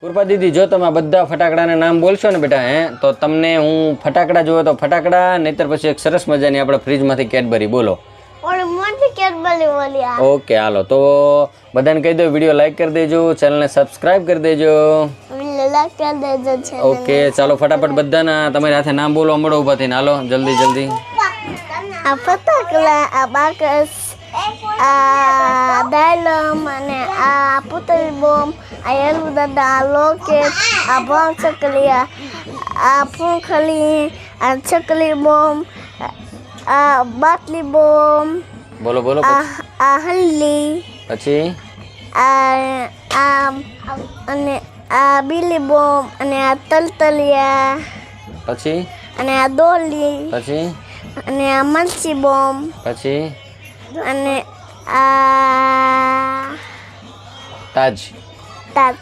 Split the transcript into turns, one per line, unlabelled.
કૃપા દીદી, જો તમે બધા ફટાકડાના નામ બોલશો ને બેટા તો તમને હું ફટાકડા જોવો તો ફટાકડા, નહીતર પછી એક સરસ મજાની આપણે ફ્રીજમાંથી કેડબરી બોલો. ઓકે, હાલો તો બધાને કહી દો, વિડીયો લાઈક કરી દેજો, ચેનલને સબસ્ક્રાઇબ કરી દેજો. ઓકે, ચાલો ફટાફટ બધાના તમારી હાથે નામ બોલો, મળો ઊભા થઈને. હાલો જલ્દી જલ્દી.
આ ફટાકડા, આ બાકસ, આ ડાયલમ, અને આ પુતળી બોમ્બ, આ યલુ દાદા, આ લોકેટ, આ બોમ્બ ચકલી, આ પૂંખલી, આ ચકલી બોમ્બ, આ બાટલી બોમ્બ,
બોલો બોલો.
આ હલ્લી,
પછી
અને આ બીલી બોમ્બ, અને આ તલતલિયા,
પછી
અને આ દોલી,
પછી
અને આ મરચી બોમ્બ,
પછી
અને આ
તાજ.
તાત